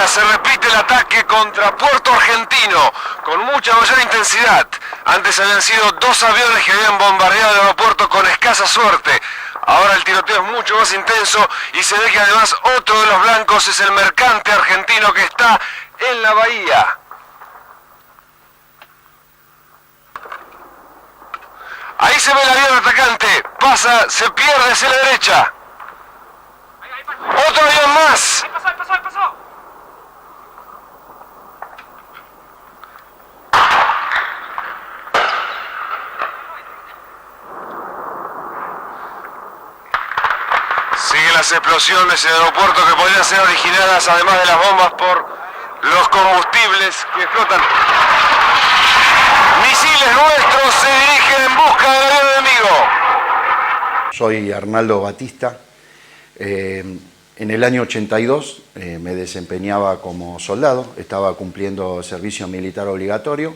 Malvinas se repite el ataque contra Puerto Argentino con mucha mayor intensidad. Antes habían sido 2 aviones que habían bombardeado el aeropuerto con escasa suerte. Ahora el tiroteo es mucho más intenso y se ve que además otro de los blancos es el mercante argentino que está en la bahía. Ahí se ve el avión atacante, pasa, se pierde hacia la derecha. ¡Otro avión más! Ahí pasó! Siguen las explosiones en el aeropuerto que podrían ser originadas, además de las bombas, por los combustibles que explotan. Misiles nuestros se dirigen en busca del avión enemigo. Soy Arnaldo Batista. En el año 82 me desempeñaba como soldado, estaba cumpliendo servicio militar obligatorio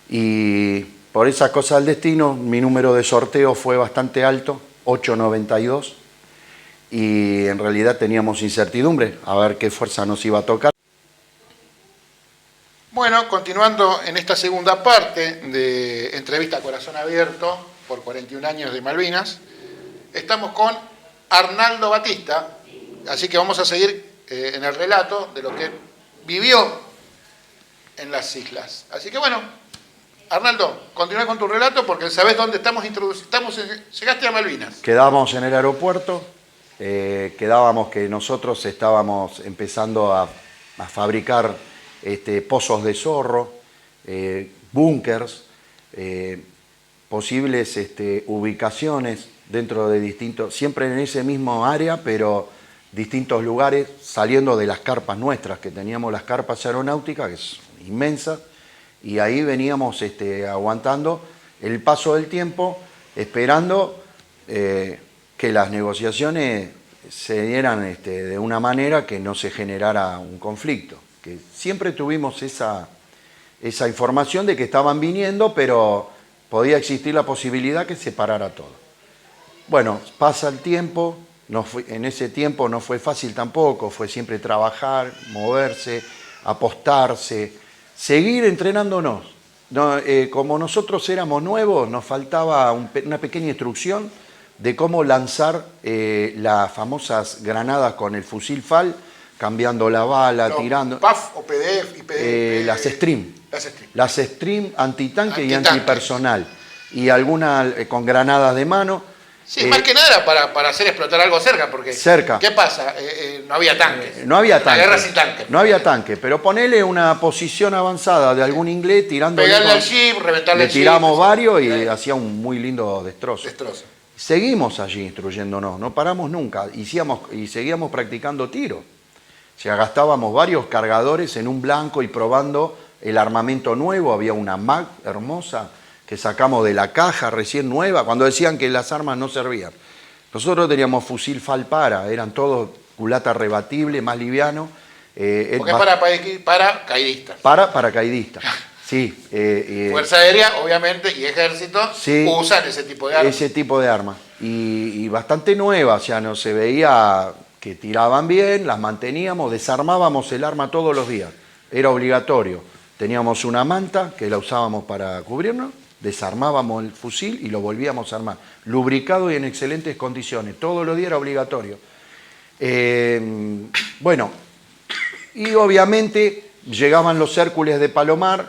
y por esa cosa del destino mi número de sorteo fue bastante alto, 892, y en realidad teníamos incertidumbre a ver qué fuerza nos iba a tocar. Bueno, continuando en esta segunda parte de entrevista a corazón abierto por 41 años de Malvinas, estamos con Arnaldo Batista, así que vamos a seguir en el relato de lo que vivió en las islas. Así que bueno, Arnaldo, continúa con tu relato porque sabés dónde estamos introducidos. Llegaste a Malvinas. Quedamos en el aeropuerto, quedábamos que nosotros estábamos empezando a fabricar pozos de zorro, búnkers, posibles ubicaciones dentro de distintos, siempre en ese mismo área, pero distintos lugares, saliendo de las carpas nuestras, que teníamos las carpas aeronáuticas, que es inmensa, y ahí veníamos aguantando el paso del tiempo, esperando que las negociaciones se dieran de una manera que no se generara un conflicto. Que siempre tuvimos esa información de que estaban viniendo, pero podía existir la posibilidad que se parara todo. Bueno, pasa el tiempo, en ese tiempo no fue fácil tampoco, fue siempre trabajar, moverse, apostarse, seguir entrenándonos. Como nosotros éramos nuevos, nos faltaba una pequeña instrucción de cómo lanzar las famosas granadas con el fusil FAL, cambiando la bala, tirando... ¿PAF o PDF? Las Stream. Las Stream antitanque y Antitanque. antipersonal. Y algunas con granadas de mano. Sí, más que nada para hacer explotar algo cerca, porque... Cerca. ¿Qué pasa? No había tanques. No había tanque. La guerra sin tanques. No había tanque, pero ponele una posición avanzada de algún inglés tirando... Pegarle al jeep, reventarle el jeep. Le tiramos varios y hacía un muy lindo destrozo. Destrozo. Seguimos allí instruyéndonos, no paramos nunca. Y seguíamos practicando tiro. O sea, gastábamos varios cargadores en un blanco y probando el armamento nuevo. Había una MAG hermosa que sacamos de la caja recién nueva, cuando decían que las armas no servían. Nosotros teníamos fusil FAL eran todos culata rebatible, más liviano. Porque es para caidistas. Para paracaidistas, sí. Fuerza Aérea, obviamente, y Ejército sí, usan ese tipo de armas. Ese tipo de armas. Y bastante nuevas, o sea, no se veía que tiraban bien, las manteníamos, desarmábamos el arma todos los días. Era obligatorio. Teníamos una manta que la usábamos para cubrirnos, desarmábamos el fusil y lo volvíamos a armar. Lubricado y en excelentes condiciones. Todos los días era obligatorio. Bueno, y obviamente llegaban los Hércules de Palomar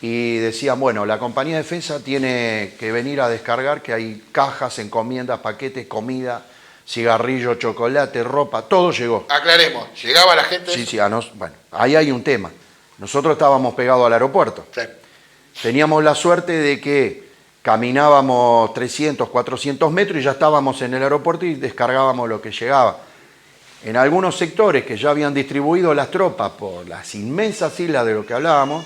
y decían, bueno, la compañía de defensa tiene que venir a descargar, que hay cajas, encomiendas, paquetes, comida, cigarrillo, chocolate, ropa, todo llegó. Aclaremos, ¿llegaba la gente? Sí, bueno, ahí hay un tema. Nosotros estábamos pegados al aeropuerto. Sí. Teníamos la suerte de que caminábamos 300, 400 metros y ya estábamos en el aeropuerto y descargábamos lo que llegaba. En algunos sectores que ya habían distribuido las tropas por las inmensas islas de lo que hablábamos,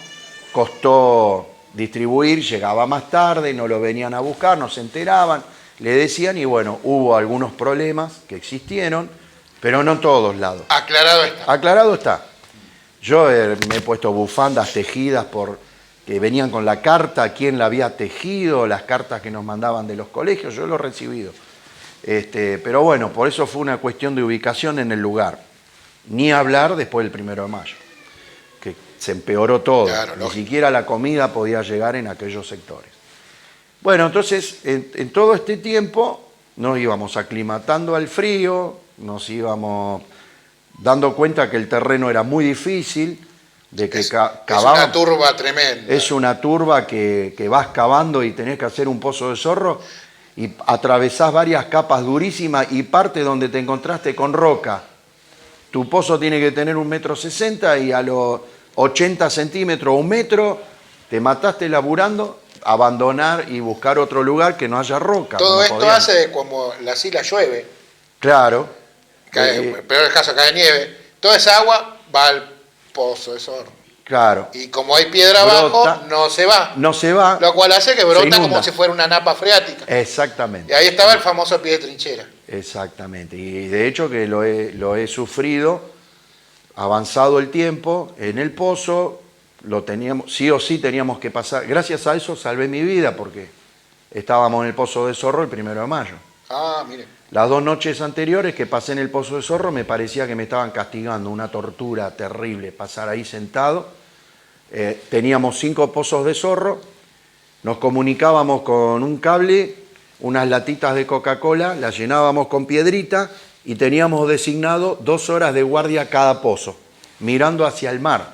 costó distribuir, llegaba más tarde, no lo venían a buscar, no se enteraban, le decían y bueno, hubo algunos problemas que existieron, pero no en todos lados. Aclarado está. Aclarado está. Yo me he puesto bufandas tejidas que venían con la carta, quién la había tejido, las cartas que nos mandaban de los colegios, yo lo he recibido. Pero bueno, por eso fue una cuestión de ubicación en el lugar. Ni hablar después del 1 de mayo, que se empeoró todo. Claro, Ni lógico. siquiera la comida podía llegar en aquellos sectores. Bueno, entonces, en todo este tiempo nos íbamos aclimatando al frío, nos íbamos dando cuenta que el terreno era muy difícil, de que Es cavábamos. una turba tremenda. Es una turba que vas cavando y tenés que hacer un pozo de zorro y atravesás varias capas durísimas y parte donde te encontraste con roca. Tu pozo tiene que tener 1,60 m y a los 80 centímetros o 1 metro te mataste laburando, abandonar y buscar otro lugar que no haya roca. Todo no esto podíamos. hace como la sila llueve, Claro. cae, peor el caso, cae nieve. Toda esa agua va al pozo de zorro. Claro. Y como hay piedra Brota. abajo, no se va. No se va. Lo cual hace que Se brota inunda. como si fuera una napa freática. Exactamente. Y ahí estaba el famoso pie de trinchera. Exactamente. Y de hecho que lo he sufrido, avanzado el tiempo, en el pozo, lo teníamos, sí o sí teníamos que pasar. Gracias a eso salvé mi vida porque estábamos en el pozo de zorro el 1 de mayo. Ah, mire. Las 2 noches anteriores que pasé en el pozo de zorro me parecía que me estaban castigando, una tortura terrible, pasar ahí sentado. Teníamos 5 pozos de zorro, nos comunicábamos con un cable, unas latitas de Coca-Cola, las llenábamos con piedrita y teníamos designado 2 horas de guardia cada pozo, mirando hacia el mar.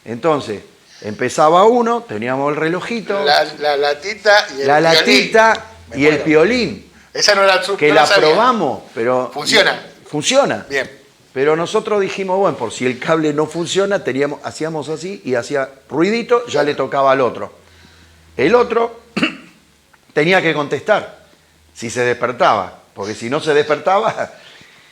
Entonces, empezaba uno, teníamos el relojito, La latita y el la violín. latita Me y el muero. piolín, Esa no la que no la sabía. probamos, pero... Funciona. Funciona. Bien. Pero nosotros dijimos, bueno, por si el cable no funciona, hacíamos así y hacía ruidito, ya le tocaba al otro. El otro tenía que contestar si se despertaba, porque si no se despertaba...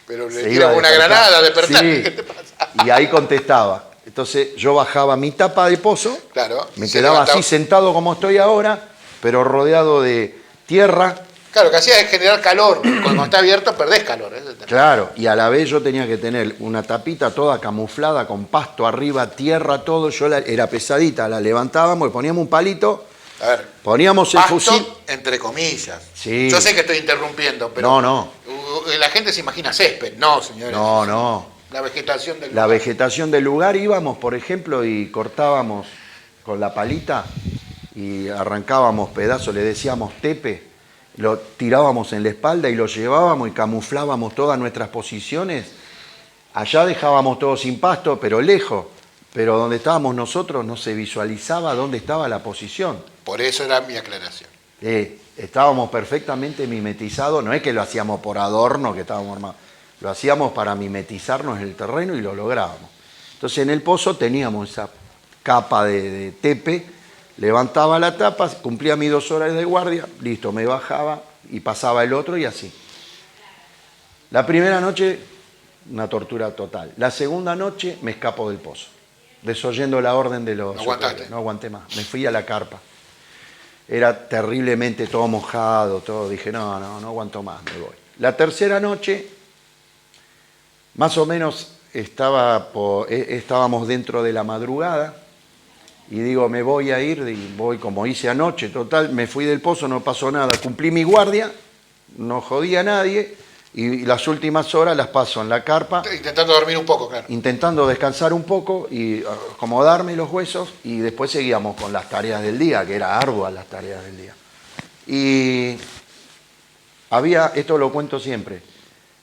Pero le se tira iba a una despertar. granada a despertar. Sí, ¿Qué te pasa? y ahí contestaba. Entonces yo bajaba mi tapa de pozo, Claro. me se quedaba levantaba. así sentado como estoy ahora, pero rodeado de tierra. Claro, lo que hacía es generar calor. Cuando está abierto perdés calor. Ese es el tema. Claro, y a la vez yo tenía que tener una tapita toda camuflada con pasto arriba, tierra, todo. Era pesadita, la levantábamos y poníamos un palito, A ver, poníamos el pasto, fusil. entre comillas. Sí. Yo sé que estoy interrumpiendo, pero No. La gente se imagina césped. No, señores. No. La vegetación del La lugar. vegetación del lugar íbamos, por ejemplo, y cortábamos con la palita y arrancábamos pedazos, le decíamos tepe, lo tirábamos en la espalda y lo llevábamos y camuflábamos todas nuestras posiciones. Allá dejábamos todo sin pasto, pero lejos. Pero donde estábamos nosotros no se visualizaba dónde estaba la posición. Por eso era mi aclaración. Estábamos perfectamente mimetizados, no es que lo hacíamos por adorno, que estábamos armados, lo hacíamos para mimetizarnos en el terreno y lo lográbamos. Entonces en el pozo teníamos esa capa de tepe, levantaba la tapa, cumplía mis 2 horas de guardia, listo, me bajaba y pasaba el otro y así. La primera noche, una tortura total. La segunda noche me escapo del pozo, desoyendo la orden de los... No aguantaste. superiores. No aguanté más, me fui a la carpa. Era terriblemente todo mojado, todo. Dije, no aguanto más, me voy. La tercera noche, más o menos estábamos dentro de la madrugada y digo, me voy a ir, y voy como hice anoche, total, me fui del pozo, no pasó nada, cumplí mi guardia, no jodí a nadie y las últimas horas las paso en la carpa, Intentando dormir un poco, claro. intentando descansar un poco y acomodarme los huesos y después seguíamos con las tareas del día, que era arduas las tareas del día. Y esto lo cuento siempre,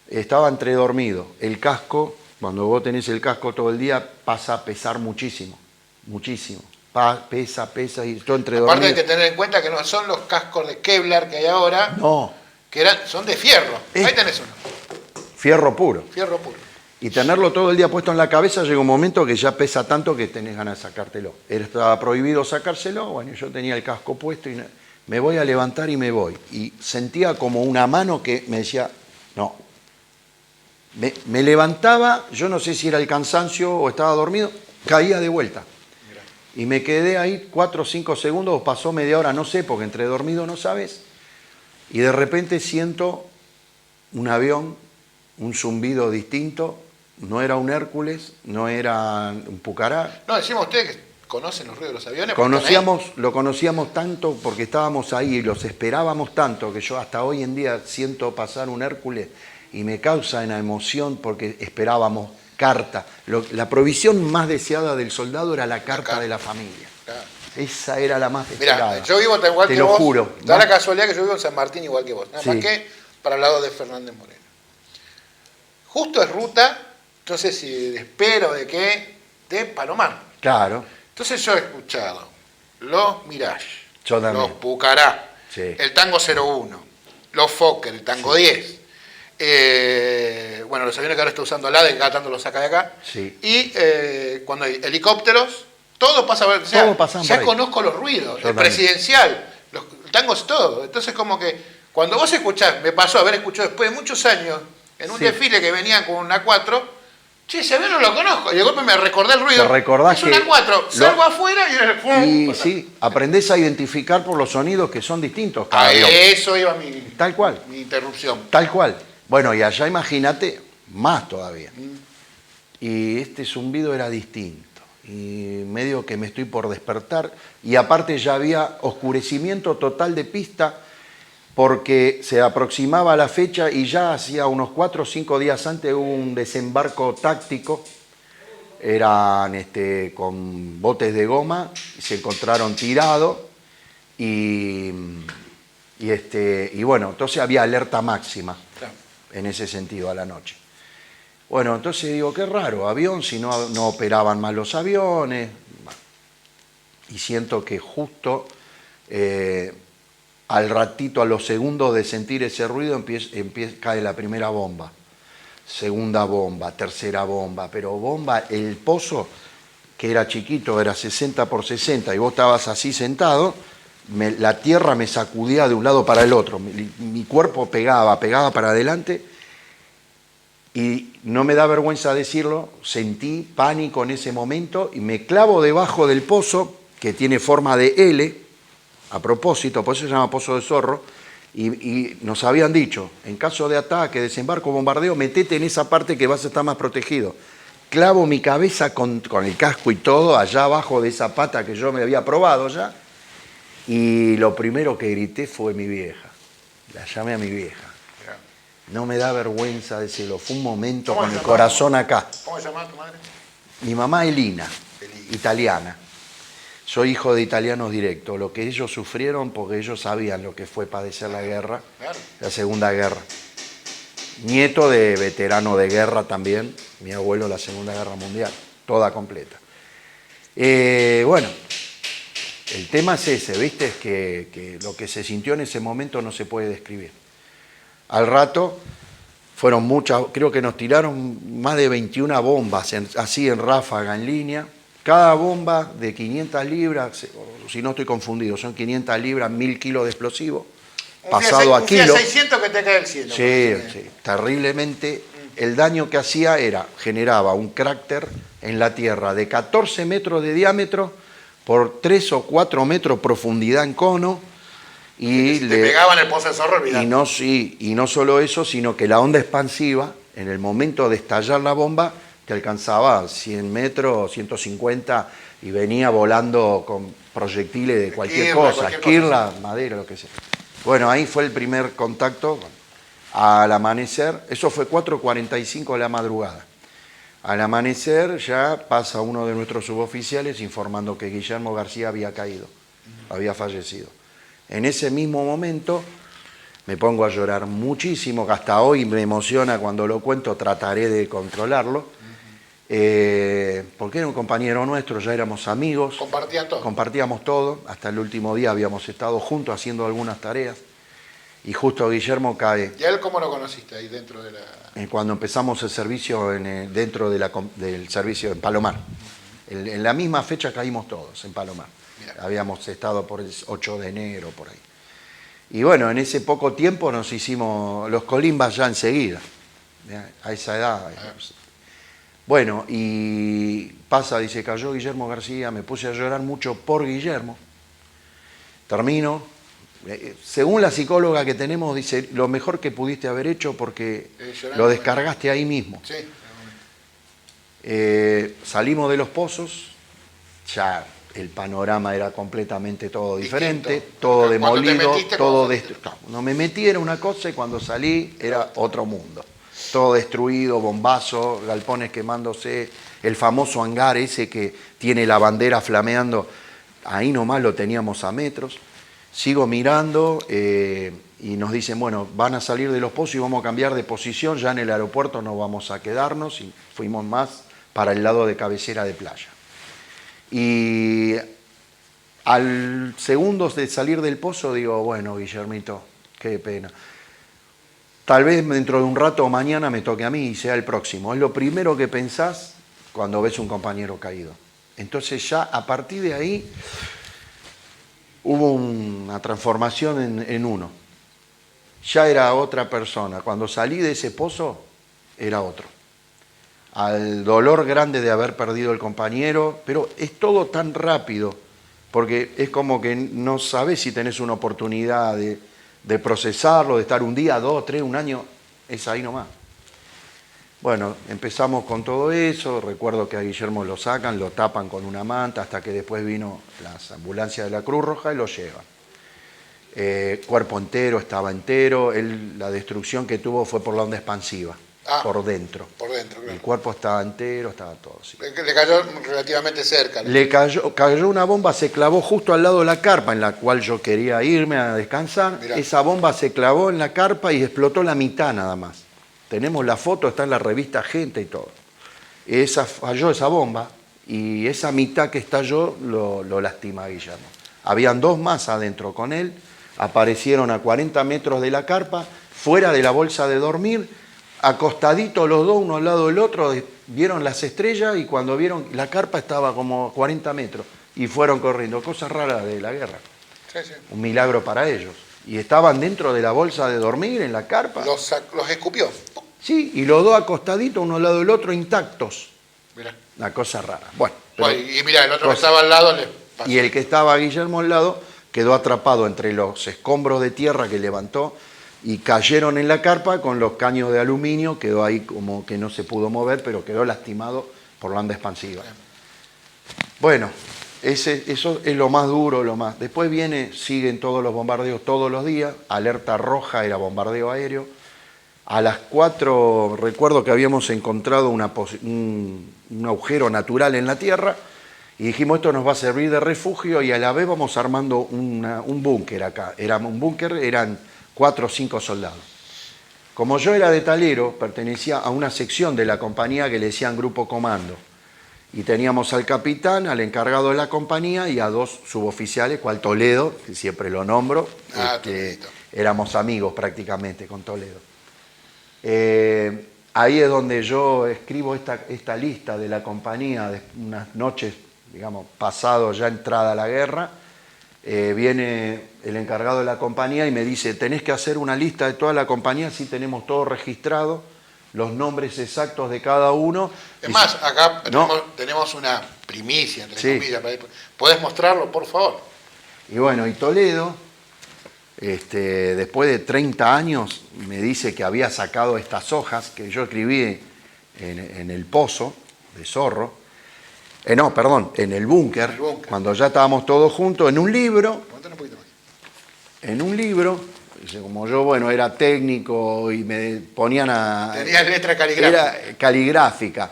estaba entredormido, el casco, cuando vos tenés el casco todo el día, pasa a pesar muchísimo, pesa y yo entredormido. Aparte hay que tener en cuenta que no son los cascos de Kevlar que hay ahora, No, que son de fierro. Ahí tenés uno, fierro puro. fierro puro. Y tenerlo todo el día puesto en la cabeza llega un momento que ya pesa tanto que tenés ganas de sacártelo. Estaba prohibido sacárselo, bueno, yo tenía el casco puesto y me voy a levantar y me voy. Y sentía como una mano que me decía, no. Me levantaba, yo no sé si era el cansancio o estaba dormido, caía de vuelta. Y me quedé ahí 4 o 5 segundos, pasó media hora, no sé, porque entre dormido no sabes. Y de repente siento un avión, un zumbido distinto. No era un Hércules, no era un Pucará. No, decimos ustedes que conocen los ruidos de los aviones. porque están ahí. Lo conocíamos tanto porque estábamos ahí y los esperábamos tanto que yo hasta hoy en día siento pasar un Hércules y me causa una emoción porque esperábamos carta. La provisión más deseada del soldado era la carta de la familia. Claro. Esa era la más deseada. Mirá, yo vivo igual Te que lo vos. juro. Da la casualidad que yo vivo en San Martín igual que vos. Nada más Sí. que para el lado de Fernández Moreno. Justo es ruta, entonces espero de que de Palomar. Claro. Entonces yo he escuchado los Mirage, Yo también. los Pucará, Sí. el Tango 01, los Fokker, el Tango 10. Bueno, los aviones que ahora está usando ALADE, que cada tanto los saca de acá. Sí. Y cuando hay helicópteros, todo pasa por, o sea, Todo pasan ya por ahí. conozco los ruidos, Yo el también. presidencial, los tangos, todo. Entonces como que cuando vos escuchás, me pasó a haber escuchado después de muchos años, en un Sí. desfile que venían con una 4, che, ese avión no lo conozco. Y de golpe me recordé el ruido. Te recordás es una que 4, salgo afuera y... Y sí, aprendés a identificar por los sonidos que son distintos cada A avión. eso iba mi, Tal cual. mi interrupción. Tal cual. Bueno, y allá imagínate, más todavía. Y este zumbido era distinto. Y medio que me estoy por despertar. Y aparte ya había oscurecimiento total de pista porque se aproximaba la fecha y ya hacía unos 4 o 5 días antes hubo un desembarco táctico. Eran con botes de goma, se encontraron tirados y bueno, entonces había alerta máxima Claro. en ese sentido a la noche. Bueno, entonces digo, qué raro, avión, si no operaban mal los aviones. Y siento que justo al ratito, a los segundos de sentir ese ruido, cae la primera bomba. Segunda bomba, tercera bomba, pero bomba, el pozo, que era chiquito, era 60 por 60, y vos estabas así sentado, la tierra me sacudía de un lado para el otro, mi cuerpo pegaba para adelante, y no me da vergüenza decirlo, sentí pánico en ese momento, y me clavo debajo del pozo, que tiene forma de L, a propósito, por eso se llama Pozo de Zorro, y nos habían dicho, en caso de ataque, desembarco, bombardeo, metete en esa parte que vas a estar más protegido. Clavo mi cabeza con el casco y todo, allá abajo de esa pata que yo me había probado ya, y lo primero que grité fue mi vieja. La llamé a mi vieja. No me da vergüenza decirlo, fue un momento ¿Cómo con se el llamaba? corazón acá. ¿Cómo se llamaba tu madre? Mi mamá Elina, Elina. italiana. Soy hijo de italianos directos, lo que ellos sufrieron porque ellos sabían lo que fue padecer la guerra, Claro. la Segunda Guerra. Nieto de veterano de guerra también, mi abuelo la Segunda Guerra Mundial, toda completa. Bueno, el tema es ese, ¿viste? Es que lo que se sintió en ese momento no se puede describir. Al rato fueron muchas, creo que nos tiraron más de 21 bombas, así en ráfaga, en línea. Cada bomba de 500 libras, si no estoy confundido, son 500 libras, 1000 kilos de explosivo, pasado a kilo. Un Fiat 600 que te cae del cielo. Sí, sí, terriblemente. El daño que hacía generaba un cráter en la tierra de 14 metros de diámetro por 3 o 4 metros profundidad en cono. Y te pegaban el pozo de Zorro, olvidate. y no solo eso, sino que la onda expansiva, en el momento de estallar la bomba, te alcanzaba 100 metros, 150, y venía volando con proyectiles de cualquier cosa, esquirla, madera, lo que sea. Bueno, ahí fue el primer contacto. Al amanecer, eso fue 4:45 de la madrugada. Al amanecer ya pasa uno de nuestros suboficiales informando que Guillermo García había caído, había fallecido. En ese mismo momento me pongo a llorar muchísimo, que hasta hoy me emociona cuando lo cuento, trataré de controlarlo. Porque era un compañero nuestro, ya éramos amigos. Compartían todo. Compartíamos todo, hasta el último día habíamos estado juntos haciendo algunas tareas. Y justo Guillermo cae. ¿Y a él cómo lo conociste ahí dentro de la...? Cuando empezamos el servicio dentro del servicio en Palomar. En la misma fecha caímos todos en Palomar. Mirá. Habíamos estado por el 8 de enero, por ahí. Y bueno, en ese poco tiempo nos hicimos los colimbas ya enseguida. A esa edad. Bueno, y pasa, dice, cayó Guillermo García, me puse a llorar mucho por Guillermo. Termino. Según la psicóloga que tenemos, dice, lo mejor que pudiste haber hecho porque lo descargaste ahí mismo. Sí. Salimos de los pozos, ya el panorama era completamente todo diferente, Distinto. todo Cuando te demolido, metiste, todo ¿cómo destruido. Cuando me metí era una cosa y cuando salí era otro mundo. todo destruido, bombazo, galpones quemándose, el famoso hangar ese que tiene la bandera flameando, ahí nomás lo teníamos a metros. Sigo mirando y nos dicen, bueno, van a salir de los pozos y vamos a cambiar de posición, ya en el aeropuerto no vamos a quedarnos, y fuimos más para el lado de cabecera de playa. Y al segundos de salir del pozo digo, bueno, Guillermito, qué pena. Tal vez dentro de un rato o mañana me toque a mí y sea el próximo. Es lo primero que pensás cuando ves un compañero caído. Entonces ya a partir de ahí hubo una transformación en uno. Ya era otra persona. Cuando salí de ese pozo, era otro. Al dolor grande de haber perdido el compañero, pero es todo tan rápido, porque es como que no sabes si tenés una oportunidad de procesarlo, de estar un día, 2, 3, un año, es ahí nomás. Bueno, empezamos con todo eso, recuerdo que a Guillermo lo sacan, lo tapan con una manta, hasta que después vino las ambulancias de la Cruz Roja y lo llevan. Cuerpo entero, estaba entero, la destrucción que tuvo fue por la onda expansiva, por dentro. Por dentro, claro. El cuerpo estaba entero, estaba todo así. Le cayó relativamente cerca. Le cayó una bomba, se clavó justo al lado de la carpa en la cual yo quería irme a descansar. Mirá. Esa bomba se clavó en la carpa y explotó la mitad nada más. Tenemos la foto, está en la revista Gente y todo. Falló esa bomba y esa mitad que estalló lo lastima a Guillermo. Habían 2 más adentro con él, aparecieron a 40 metros de la carpa, fuera de la bolsa de dormir, acostaditos los 2, uno al lado del otro, vieron las estrellas y cuando vieron, la carpa estaba como a 40 metros y fueron corriendo. Cosas raras de la guerra. Sí, sí. Un milagro para ellos. Y estaban dentro de la bolsa de dormir, en la carpa. Los escupió. Sí, y los 2 acostaditos, uno al lado del otro, intactos. Mirá. Una cosa rara. Bueno, Y mirá, el otro que estaba al lado le pasó. y el que estaba Guillermo al lado quedó atrapado entre los escombros de tierra que levantó y cayeron en la carpa con los caños de aluminio, quedó ahí como que no se pudo mover, pero quedó lastimado por la onda expansiva. Bueno, eso es lo más duro, lo más. Después siguen todos los bombardeos todos los días, alerta roja era bombardeo aéreo. A las 4 recuerdo que habíamos encontrado un agujero natural en la tierra y dijimos esto nos va a servir de refugio y a la vez vamos armando un búnker acá. Eran 4 o 5 soldados. Como yo era de Talero, pertenecía a una sección de la compañía que le decían Grupo Comando. Y teníamos al capitán, al encargado de la compañía y a 2 suboficiales, cual Toledo, que siempre lo nombro. Éramos amigos prácticamente con Toledo. Ahí es donde yo escribo esta lista de la compañía, de unas noches, digamos, pasado ya entrada la guerra. Viene el encargado de la compañía y me dice, tenés que hacer una lista de toda la compañía, así tenemos todo registrado, los nombres exactos de cada uno. Es más, acá tenemos una primicia, entre comillas. ¿Podés mostrarlo, por favor? Y bueno, y Toledo, después de 30 años, me dice que había sacado estas hojas que yo escribí en el pozo de Zorro. En el búnker, cuando ya estábamos todos juntos, en un libro. Como yo, era técnico y me ponían a... Tenía letra caligráfica. Era caligráfica.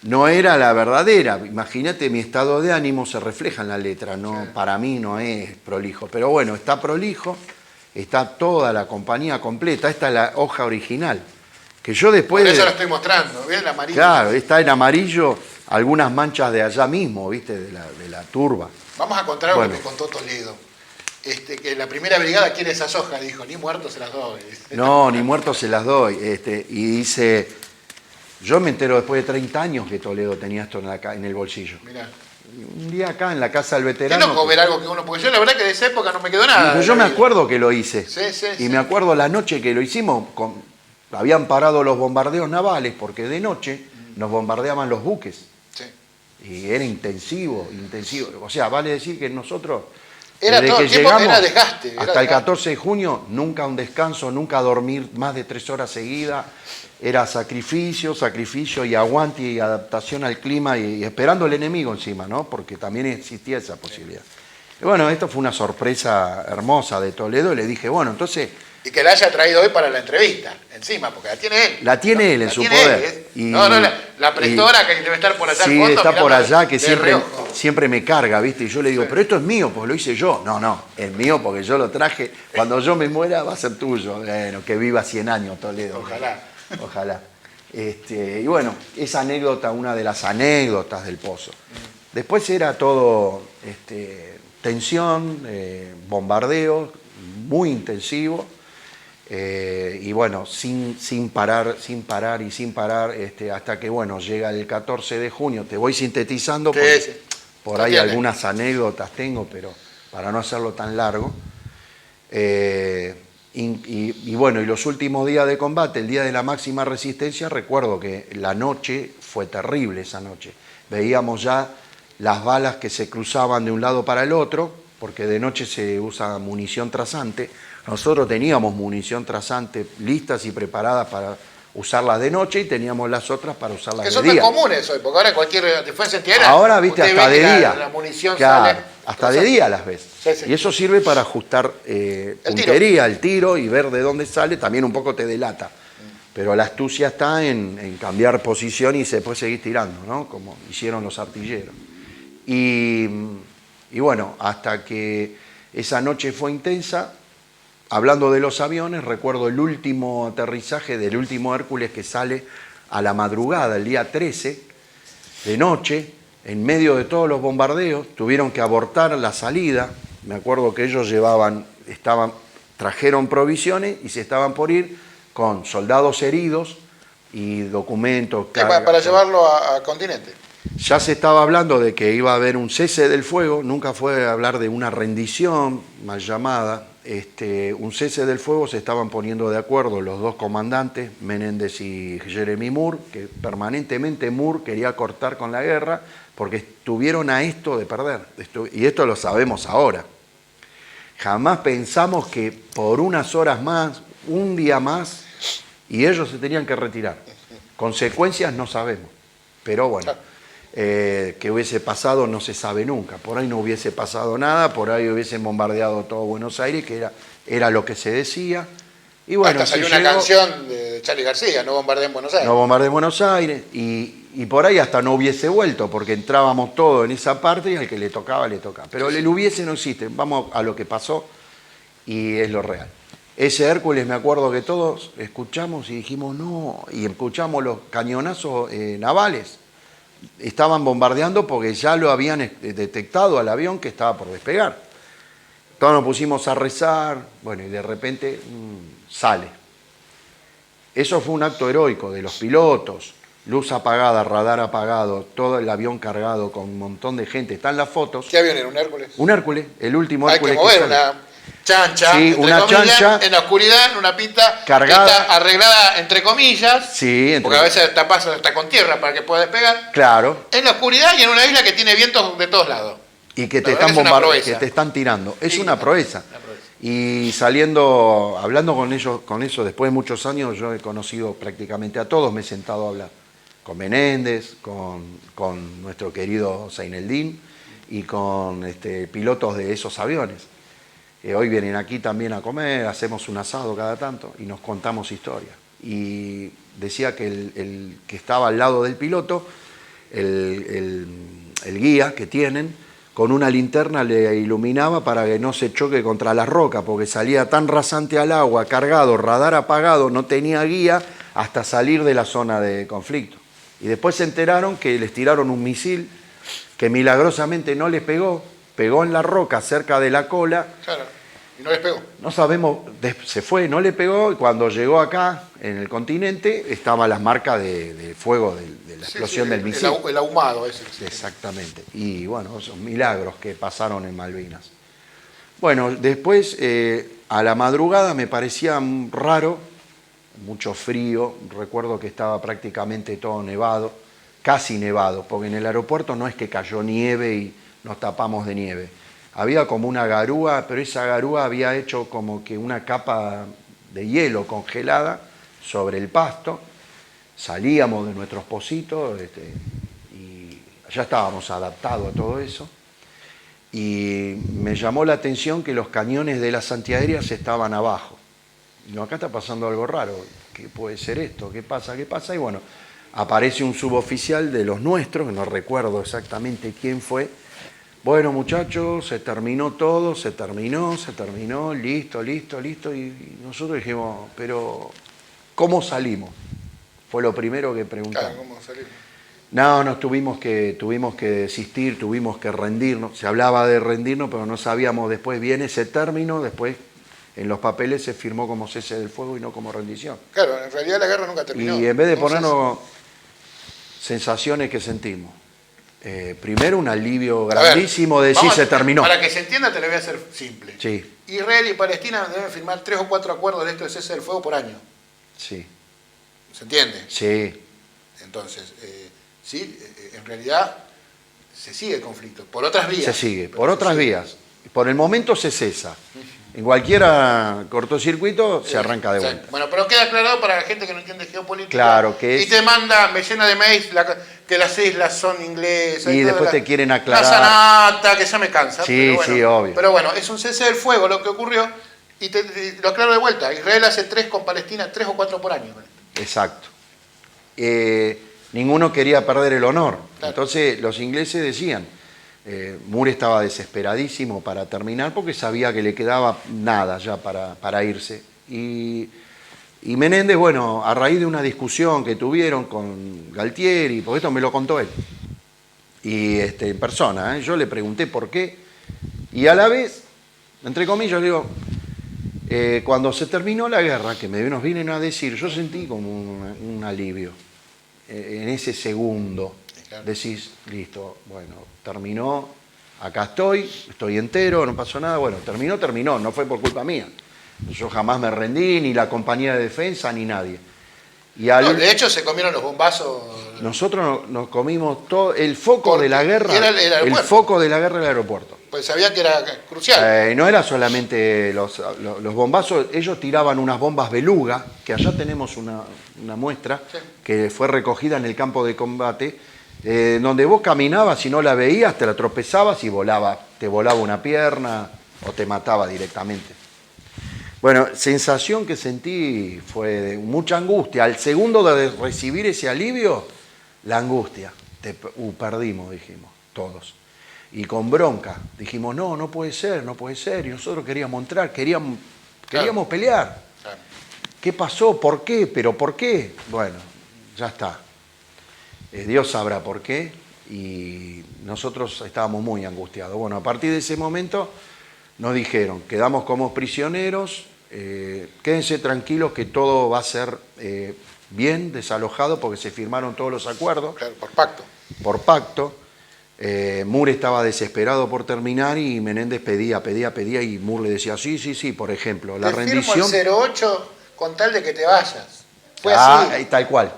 No era la verdadera. Imagínate, mi estado de ánimo se refleja en la letra. No, sí. Para mí no es prolijo. Pero bueno, está prolijo, está toda la compañía completa. Esta es la hoja original. Que yo después... Por eso la estoy mostrando, ¿ves? El amarillo. Claro, está en amarillo, algunas manchas de allá mismo, ¿viste? De la turba. Vamos a contar algo que me contó Toledo. Que la primera brigada quiere esas hojas, dijo, ni muertos se las doy. No, ni muertos se las doy. Y dice, yo me entero después de 30 años que Toledo tenía esto en el bolsillo. Mirá. Un día acá en la casa del veterano. Qué loco ver algo que uno, porque yo la verdad que de esa época no me quedó nada. Yo me acuerdo que lo hice. Sí. Me acuerdo la noche que lo hicimos, habían parado los bombardeos navales porque de noche nos bombardeaban los buques. Sí. Y era intensivo. O sea, vale decir que nosotros... Era desde todo que el tiempo, llegamos era desgaste. hasta el 14 de junio, nunca un descanso, nunca dormir más de 3 horas seguidas. Era sacrificio y aguante y adaptación al clima y esperando al enemigo encima, ¿no? Porque también existía esa posibilidad. Y bueno, esto fue una sorpresa hermosa de Toledo y le dije, bueno, entonces Y que la haya traído hoy para la entrevista, encima, porque la tiene él. La tiene él en su poder. No, la prestora que debe estar por allá al sí, fondo. está por allá, que reojo. siempre me carga, ¿viste? Y yo le digo, pero esto es mío, pues lo hice yo. No, es mío porque yo lo traje. Cuando yo me muera va a ser tuyo. Bueno, que viva 100 años Toledo. Ojalá. Y bueno, esa anécdota, una de las anécdotas del Pozo. Después era todo tensión, bombardeo, muy intensivo. Y bueno, sin parar, hasta que, bueno, llega el 14 de junio. Te voy sintetizando porque por ahí algunas anécdotas tengo, pero para no hacerlo tan largo. Y bueno, y los últimos días de combate, el día de la máxima resistencia, recuerdo que la noche fue terrible esa noche. Veíamos ya las balas que se cruzaban de un lado para el otro, porque de noche se usa munición trazante. Nosotros teníamos munición trazante listas y preparadas para usarlas de noche y teníamos las otras para usarlas de día. Que son tan comunes hoy, porque ahora cualquier defensa antiaérea... Ahora, viste, hasta de día. La munición claro, sale... hasta de día las ves. Sí. Y eso sirve para ajustar puntería, el tiro y ver de dónde sale. También un poco te delata. Pero la astucia está en cambiar posición y después seguir tirando, ¿no? Como hicieron los artilleros. Y bueno, hasta que esa noche fue intensa. Hablando de los aviones, recuerdo el último aterrizaje del último Hércules que sale a la madrugada, el día 13, de noche, en medio de todos los bombardeos, tuvieron que abortar la salida. Me acuerdo que ellos trajeron provisiones y se estaban por ir con soldados heridos y documentos. Para llevarlo a continente. Ya se estaba hablando de que iba a haber un cese del fuego, nunca fue a hablar de una rendición mal llamada. Un cese del fuego, se estaban poniendo de acuerdo los dos comandantes, Menéndez y Jeremy Moore, que permanentemente Moore quería cortar con la guerra porque estuvieron a esto de perder. Y esto lo sabemos ahora. Jamás pensamos que por unas horas más, un día más, y ellos se tenían que retirar. Consecuencias no sabemos, pero bueno. Que hubiese pasado no se sabe nunca. Por ahí no hubiese pasado nada, por ahí hubiesen bombardeado todo Buenos Aires, que era lo que se decía. Y bueno, hasta salió una canción de Charly García, no bombardeen Buenos Aires. No bombardeen Buenos Aires, y por ahí hasta no hubiese vuelto, porque entrábamos todos en esa parte y al que le tocaba, le tocaba. Pero el hubiese no existe, vamos a lo que pasó y es lo real. Ese Hércules, me acuerdo que todos escuchamos y dijimos no, y escuchamos los cañonazos navales. Estaban bombardeando porque ya lo habían detectado al avión que estaba por despegar. Todos nos pusimos a rezar, bueno, y de repente sale. Eso fue un acto heroico de los pilotos, luz apagada, radar apagado, todo el avión cargado con un montón de gente. Están las fotos. ¿Qué avión era? ¿Un Hércules? Un Hércules, el último Hércules. Hay que mover una chancha, sí, una comillas, chancha en la oscuridad, en una pista cargada, que está arreglada entre comillas, sí, porque a veces está con tierra para que pueda despegar. Claro. En la oscuridad y en una isla que tiene vientos de todos lados. Y que te están bombardeando, que te están tirando. Es una proeza. Y hablando con eso, después de muchos años, yo he conocido prácticamente a todos, me he sentado a hablar. Con Menéndez, con nuestro querido Zaineldin y con pilotos de esos aviones. Hoy vienen aquí también a comer, hacemos un asado cada tanto y nos contamos historias. Y decía que el que estaba al lado del piloto, el guía que tienen, con una linterna le iluminaba para que no se choque contra la roca, porque salía tan rasante al agua, cargado, radar apagado, no tenía guía hasta salir de la zona de conflicto. Y después se enteraron que les tiraron un misil que milagrosamente no les pegó en la roca cerca de la cola. Claro, y no les pegó. No sabemos, se fue, no le pegó, y cuando llegó acá, en el continente, estaban las marcas de fuego de la explosión del misil. El ahumado ese. Exactamente. Y bueno, esos milagros que pasaron en Malvinas. Bueno, después, a la madrugada me parecía raro, mucho frío, recuerdo que estaba prácticamente todo nevado, casi nevado, porque en el aeropuerto no es que cayó nieve y nos tapamos de nieve. Había como una garúa, pero esa garúa había hecho como que una capa de hielo congelada sobre el pasto. Salíamos de nuestros pocitos y ya estábamos adaptados a todo eso. Y me llamó la atención que los cañones de las antiaéreas estaban abajo. Digo, acá está pasando algo raro, ¿qué puede ser esto? ¿Qué pasa? ¿Qué pasa? Y bueno, aparece un suboficial de los nuestros, que no recuerdo exactamente quién fue. Bueno, muchachos, se terminó todo, se terminó, listo. Y nosotros dijimos, pero ¿cómo salimos? Fue lo primero que preguntamos. Claro, ¿cómo salimos? No, tuvimos que desistir, tuvimos que rendirnos. Se hablaba de rendirnos, pero no sabíamos después bien ese término. Después en los papeles se firmó como cese del fuego y no como rendición. Claro, en realidad la guerra nunca terminó. Y en vez de Entonces, ponernos sensaciones que sentimos. Primero un alivio grandísimo de decir se terminó. Para que se entienda te lo voy a hacer simple. Sí. Israel y Palestina deben firmar 3 o 4 acuerdos de esto de cese del fuego por año. Sí. ¿Se entiende? Sí. Entonces, sí, en realidad se sigue el conflicto, por otras vías. Se sigue, por otras vías. Por el momento se cesa. En cualquier cortocircuito se arranca de vuelta. Bueno, pero queda aclarado para la gente que no entiende geopolítica. Claro que es. Y te manda, me llena de mails que las islas son inglesas. Y después te quieren aclarar. La sanata, que ya me cansa. Sí, pero bueno, sí, obvio. Pero bueno, es un cese del fuego lo que ocurrió. Y lo aclaro de vuelta. Israel hace 3 con Palestina, 3 o 4 por año. Exacto. Ninguno quería perder el honor. Claro. Entonces los ingleses decían, Moore estaba desesperadísimo para terminar porque sabía que le quedaba nada ya para irse. Y Menéndez, bueno, a raíz de una discusión que tuvieron con Galtieri, porque esto me lo contó él, y en persona, yo le pregunté por qué, y a la vez, entre comillas, le digo, cuando se terminó la guerra, que nos vienen a decir, yo sentí como un alivio en ese segundo. Claro. Decís, listo, bueno, terminó, acá estoy entero, no pasó nada, bueno, terminó, no fue por culpa mía. Yo jamás me rendí, ni la compañía de defensa, ni nadie. Y de hecho, se comieron los bombazos. Nosotros nos comimos todo, el foco de la guerra, era el foco de la guerra del aeropuerto. Pues sabían que era crucial. No era solamente los bombazos, ellos tiraban unas bombas beluga, que allá tenemos una muestra, Sí. que fue recogida en el campo de combate, donde vos caminabas y no la veías, te la tropezabas y te volaba una pierna o te mataba directamente. Bueno, sensación que sentí fue de mucha angustia. Al segundo de recibir ese alivio, la angustia. Perdimos, dijimos, todos. Y con bronca, dijimos, no puede ser. Y nosotros queríamos entrar, queríamos pelear. Claro. ¿Qué pasó? ¿Por qué? ¿Pero por qué? Bueno, ya está. Dios sabrá por qué. Y nosotros estábamos muy angustiados. Bueno, a partir de ese momento nos dijeron, quedamos como prisioneros, quédense tranquilos que todo va a ser bien desalojado porque se firmaron todos los acuerdos. Claro, por pacto. Moore estaba desesperado por terminar y Menéndez pedía y Moore le decía, sí, por ejemplo, la rendición... Firmo el 08 con tal de que te vayas. Fue así. Tal cual.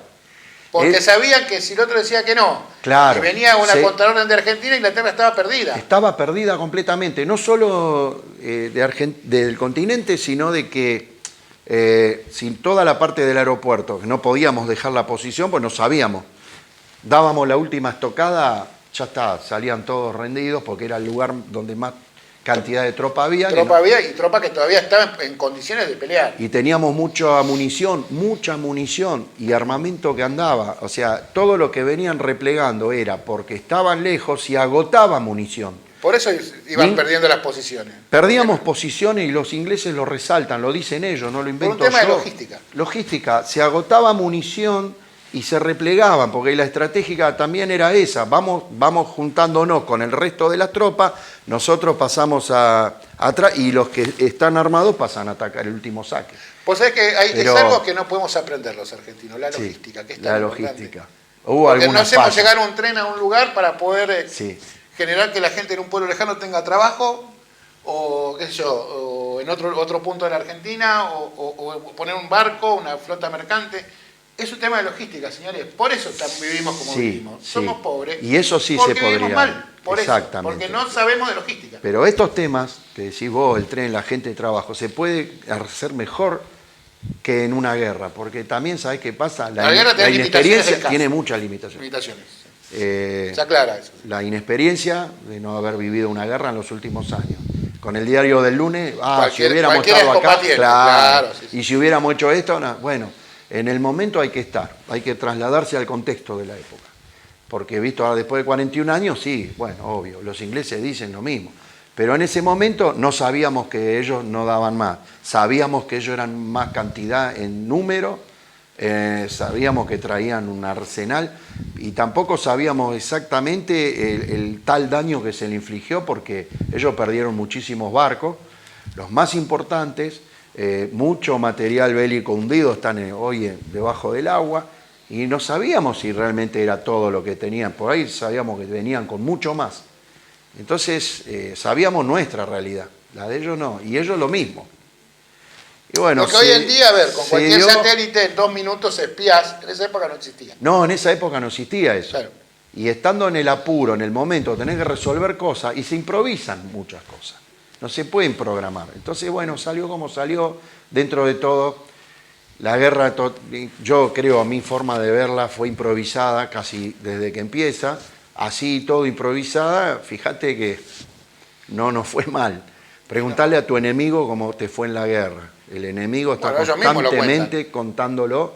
Porque sabían que si el otro decía que no, claro, y venía una contraorden de Argentina, Inglaterra estaba perdida. Estaba perdida completamente, no solo del continente, sino de que sin toda la parte del aeropuerto, que no podíamos dejar la posición, pues no sabíamos. Dábamos la última estocada, ya está, salían todos rendidos porque era el lugar donde más cantidad de tropa había. Y tropa que todavía estaba en condiciones de pelear. Y teníamos mucha munición y armamento que andaba. O sea, todo lo que venían replegando era porque estaban lejos y agotaban munición. Por eso iban perdiendo las posiciones. Perdíamos posiciones y los ingleses lo resaltan, lo dicen ellos, no lo invento yo. Por un tema de logística. Logística, se agotaba munición y se replegaban, porque la estratégica también era esa, vamos juntándonos con el resto de las tropas, nosotros pasamos atrás y los que están armados pasan a atacar el último saque. Pues es que es algo que no podemos aprender los argentinos, la logística. Sí, que es la tan logística. Porque no hacemos llegar un tren a un lugar para poder sí. generar que la gente en un pueblo lejano tenga trabajo, o qué sé yo, o en otro punto de la Argentina, o poner un barco, una flota mercante. Es un tema de logística, señores. Por eso vivimos como vivimos. Somos pobres. Y eso sí se podría. Vivimos mal. Por exactamente. Eso, porque no sabemos de logística. Pero estos temas que decís vos, el tren, la gente de trabajo, se puede hacer mejor que en una guerra. Porque también, ¿sabés qué pasa? La inexperiencia tiene muchas limitaciones. Se aclara eso. La inexperiencia de no haber vivido una guerra en los últimos años. con el diario del lunes, si hubiéramos cualquiera estado es acá, combatiente, claro, sí, sí. Y si hubiéramos hecho esto, no. Bueno, en el momento hay que estar, hay que trasladarse al contexto de la época. Porque visto ahora después de 41 años, sí, bueno, obvio, los ingleses dicen lo mismo. Pero en ese momento no sabíamos que ellos no daban más. Sabíamos que ellos eran más cantidad en número, sabíamos que traían un arsenal y tampoco sabíamos exactamente el tal daño que se le infligió porque ellos perdieron muchísimos barcos, los más importantes, mucho material bélico hundido están hoy debajo del agua y no sabíamos si realmente era todo lo que tenían. Por ahí sabíamos que venían con mucho más. Entonces sabíamos nuestra realidad, la de ellos no, y ellos lo mismo. Y bueno, lo que hoy en día, a ver, con cualquier satélite en 2 minutos espías, en esa época no existía. No, en esa época no existía eso. Claro. Y estando en el apuro, en el momento, tenés que resolver cosas y se improvisan muchas cosas. No se pueden programar. Entonces, bueno, salió como salió. Dentro de todo, la guerra, yo creo, a mi forma de verla, fue improvisada casi desde que empieza. Así todo improvisada, fíjate que no nos fue mal. Preguntarle a tu enemigo cómo te fue en la guerra. El enemigo está constantemente contándolo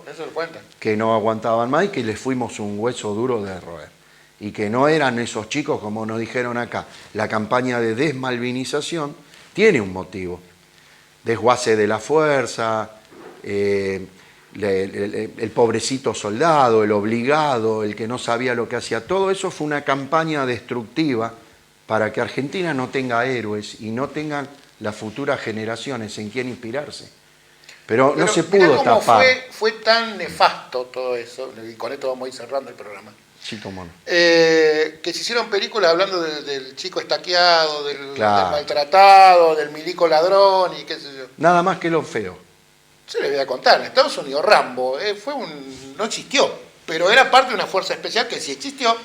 que no aguantaban más y que les fuimos un hueso duro de roer. Y que no eran esos chicos, como nos dijeron acá. La campaña de desmalvinización tiene un motivo. Desguace de la fuerza, el pobrecito soldado, el obligado, el que no sabía lo que hacía. Todo eso fue una campaña destructiva para que Argentina no tenga héroes y no tengan las futuras generaciones en quien inspirarse. Pero no se pudo tapar. Fue tan nefasto todo eso, y con esto vamos a ir cerrando el programa. Sí, cómo no. Que se hicieron películas hablando del chico estaqueado, del maltratado, del milico ladrón y qué sé yo. Nada más que lo feo. Se le voy a contar, en Estados Unidos Rambo no existió, pero era parte de una fuerza especial que sí existió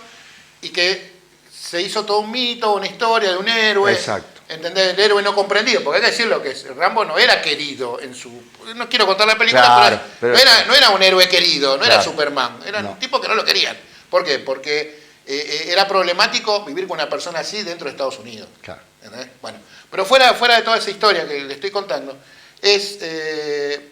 y que se hizo todo un mito, una historia de un héroe. Exacto. ¿Entendés? El héroe no comprendido, porque hay que decir lo que es. Rambo no era querido en su... No quiero contar la película, claro, pero no era un héroe querido, no era Superman, era no. un tipo que no lo querían. ¿Por qué? Porque era problemático vivir con una persona así dentro de Estados Unidos. Claro. ¿Entendés? Bueno, pero fuera de toda esa historia que le estoy contando, es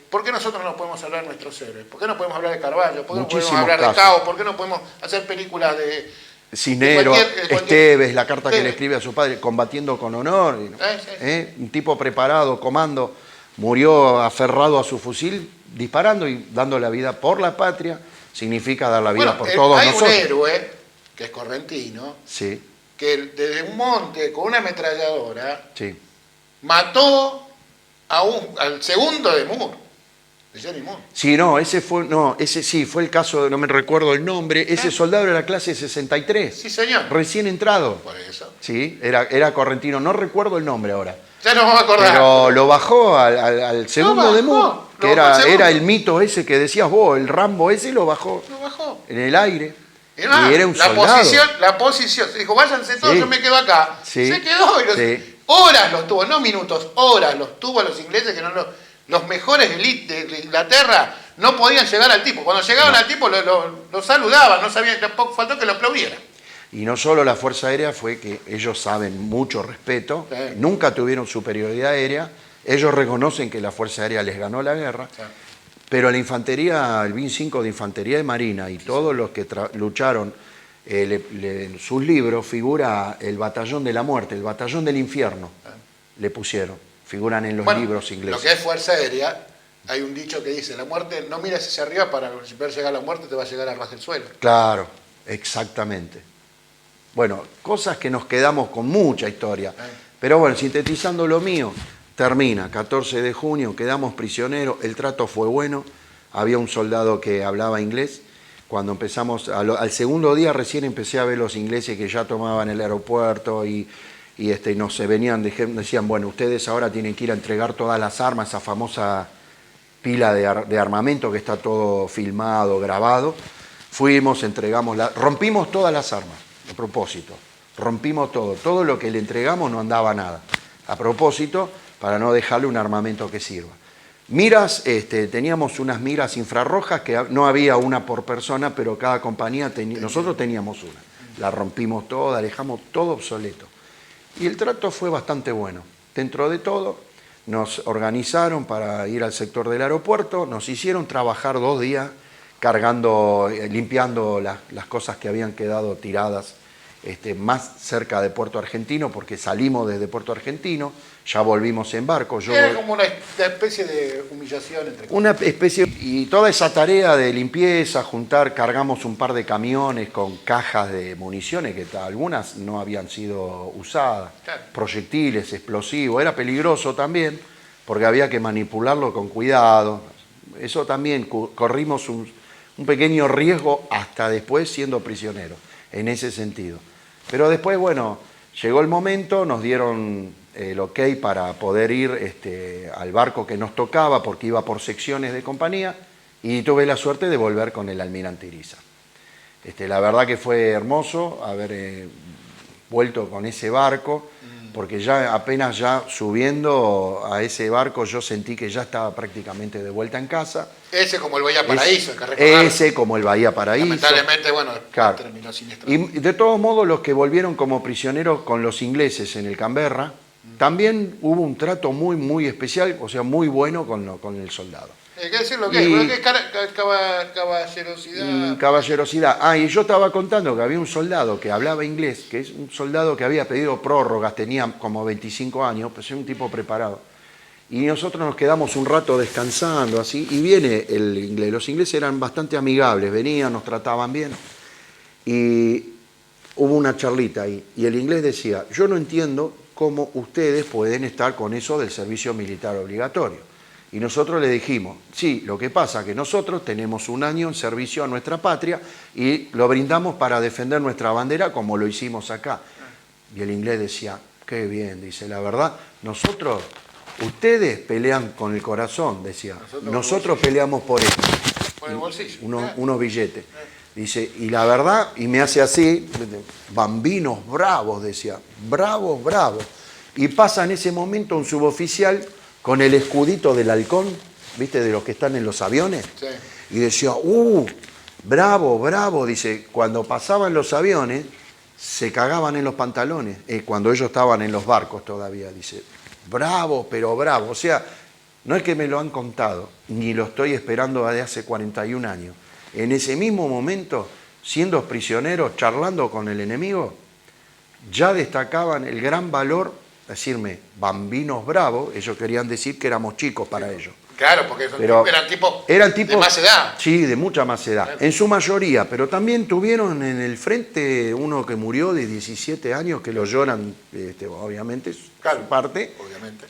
¿por qué nosotros no podemos hablar de nuestros héroes? ¿Por qué no podemos hablar de Carvalho? ¿Por qué no podemos hablar de Cao? ¿Por qué no podemos hacer películas de... Cisnero, Esteves, la carta que le escribe a su padre, combatiendo con honor, un tipo preparado, comando, murió aferrado a su fusil, disparando y dando la vida por la patria, significa dar la vida por todos nosotros. Hay un héroe, que es correntino, sí. que desde un monte con una ametralladora sí. mató al segundo de Moore. Sí, ese sí, fue el caso, no me recuerdo el nombre, ese soldado era la clase 63. Sí, señor. Recién entrado. Por eso. Sí, era correntino, no recuerdo el nombre ahora. Ya no me voy a acordar. Pero lo bajó al segundo de Moore, que era el mito ese que decías vos, el Rambo ese lo bajó. En el aire. Y era un soldado. La posición, dijo, váyanse todos, yo me quedo acá. Sí. Se quedó y horas los tuvo, no minutos, horas los tuvo a los ingleses que no los mejores elite de Inglaterra no podían llegar al tipo. Cuando llegaban al tipo lo saludaban, no sabían, tampoco faltó que lo aplaudieran. Y no solo la Fuerza Aérea, fue que ellos saben mucho respeto, nunca tuvieron superioridad aérea, ellos reconocen que la Fuerza Aérea les ganó la guerra, pero la infantería, el BIN 5 de Infantería de Marina y todos los que lucharon, en sus libros figura el Batallón de la Muerte, el Batallón del Infierno, le pusieron. Figuran en los libros ingleses. Lo que es Fuerza Aérea, hay un dicho que dice, la muerte, no mires hacia arriba para ver llegar la muerte, te va a llegar a ras del suelo. Claro, exactamente. Bueno, cosas que nos quedamos con mucha historia. Pero bueno, sintetizando lo mío, termina, 14 de junio, quedamos prisioneros, el trato fue bueno, había un soldado que hablaba inglés. Cuando empezamos, al segundo día recién empecé a ver los ingleses que ya tomaban el aeropuerto y nos venían, decían, bueno, ustedes ahora tienen que ir a entregar todas las armas, esa famosa pila de armamento que está todo filmado, grabado. Fuimos, entregamos, rompimos todas las armas, a propósito. Rompimos todo lo que le entregamos no andaba nada. A propósito, para no dejarle un armamento que sirva. Miras, teníamos unas miras infrarrojas, que no había una por persona, pero cada compañía nosotros teníamos una. La rompimos toda, dejamos todo obsoleto. Y el trato fue bastante bueno. dentro de todo, nos organizaron para ir al sector del aeropuerto, nos hicieron trabajar 2 días cargando, limpiando las cosas que habían quedado tiradas más cerca de Puerto Argentino, porque salimos desde Puerto Argentino, ya volvimos en barco. Era como una especie de humillación entre una especie, y toda esa tarea de limpieza, cargamos un par de camiones con cajas de municiones que algunas no habían sido usadas, claro. Proyectiles, explosivos, era peligroso también, porque había que manipularlo con cuidado. Eso también corrimos un pequeño riesgo hasta después siendo prisioneros, en ese sentido. Pero después, bueno, llegó el momento, nos dieron el ok para poder ir al barco que nos tocaba, porque iba por secciones de compañía, y tuve la suerte de volver con el almirante Iriza. La verdad que fue hermoso haber vuelto con ese barco, porque ya apenas subiendo a ese barco yo sentí que ya estaba prácticamente de vuelta en casa. Ese como el Bahía Paraíso, hay que recordar. Ese como el Bahía Paraíso. Lamentablemente, bueno, claro. Terminó siniestro. Y de todos modos, los que volvieron como prisioneros con los ingleses en el Canberra, también hubo un trato muy, muy especial, o sea, muy bueno con el soldado. Hay que decir lo que es, caballerosidad. Caballerosidad. Y yo estaba contando que había un soldado que hablaba inglés, que es un soldado que había pedido prórrogas, tenía como 25 años, pues es un tipo preparado. Y nosotros nos quedamos un rato descansando, así, y viene el inglés. Los ingleses eran bastante amigables, venían, nos trataban bien. Y hubo una charlita ahí, y el inglés decía, yo no entiendo cómo ustedes pueden estar con eso del servicio militar obligatorio. Y nosotros le dijimos, sí, lo que pasa es que nosotros tenemos 1 año en servicio a nuestra patria y lo brindamos para defender nuestra bandera como lo hicimos acá. Y el inglés decía, qué bien, dice, la verdad, ustedes pelean con el corazón, decía, nosotros peleamos por esto. Por el bolsillo. Unos billetes. Dice, y la verdad, y me hace así, bambinos bravos, decía, bravos, bravos. Y pasa en ese momento un suboficial con el escudito del halcón, ¿viste? De los que están en los aviones. Sí. Y decía, bravo, bravo. Dice, cuando pasaban los aviones, se cagaban en los pantalones. Cuando ellos estaban en los barcos todavía, dice, bravo, pero bravo. O sea, no es que me lo han contado, ni lo estoy esperando desde hace 41 años. En ese mismo momento, siendo prisioneros, charlando con el enemigo, ya destacaban el gran valor, decirme, bambinos bravos, ellos querían decir que éramos chicos para ellos. Claro, porque eran tipos de más edad. Sí, de mucha más edad, claro. En su mayoría, pero también tuvieron en el frente uno que murió de 17 años, que lo lloran, obviamente, claro, su parte, obviamente.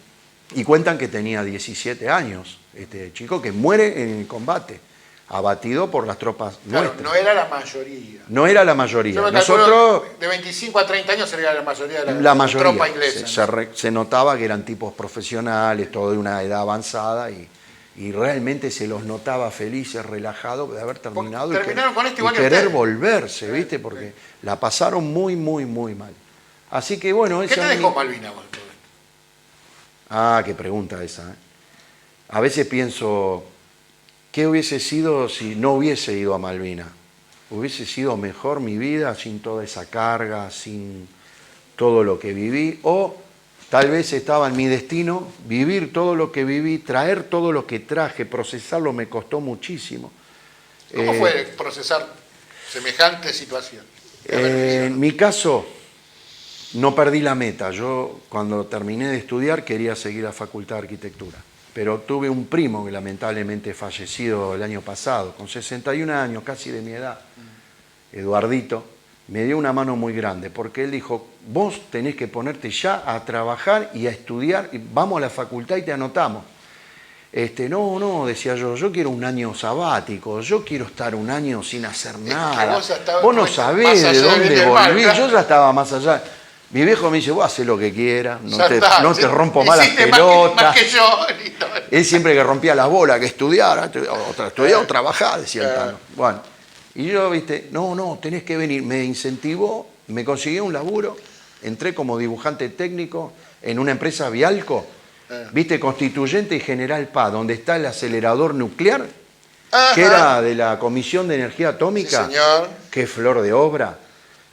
Y cuentan que tenía 17 años, este chico que muere en el combate, abatido por las tropas nuestras. No era la mayoría. No era la mayoría. Nosotros, de 25 a 30 años sería la mayoría de la tropa inglesa. Se notaba que eran tipos profesionales, todo de una edad avanzada, y realmente se los notaba felices, relajados de haber terminado y querer volverse, ¿viste? Porque la pasaron muy, muy, muy mal. Así que bueno... ¿Qué te dejó Malvinas? Qué pregunta esa. A veces pienso... ¿Qué hubiese sido si no hubiese ido a Malvinas? ¿Hubiese sido mejor mi vida sin toda esa carga, sin todo lo que viví? O tal vez estaba en mi destino vivir todo lo que viví, traer todo lo que traje, procesarlo me costó muchísimo. ¿Cómo fue procesar semejante situación? En mi caso, no perdí la meta. Yo cuando terminé de estudiar quería seguir la Facultad de Arquitectura. Pero tuve un primo que lamentablemente fallecido el año pasado, con 61 años, casi de mi edad, Eduardito, me dio una mano muy grande, porque él dijo, vos tenés que ponerte ya a trabajar y a estudiar, y vamos a la facultad y te anotamos. No, decía yo quiero un año sabático, yo quiero estar 1 año sin hacer nada. Vos no sabés de dónde volví, yo ya estaba más allá. Mi viejo me dice, vos haces lo que quieras, no te rompo más las pelotas. Más que yo. Él siempre que rompía las bolas, que estudiara, estudiar o trabajar, decía el Tano. Bueno, y yo, viste, no, tenés que venir. Me incentivó, me consiguió un laburo, entré como dibujante técnico en una empresa Vialco, viste, Constituyente y General Paz, donde está el acelerador nuclear, que era de la Comisión de Energía Atómica. Sí, señor. Qué flor de obra.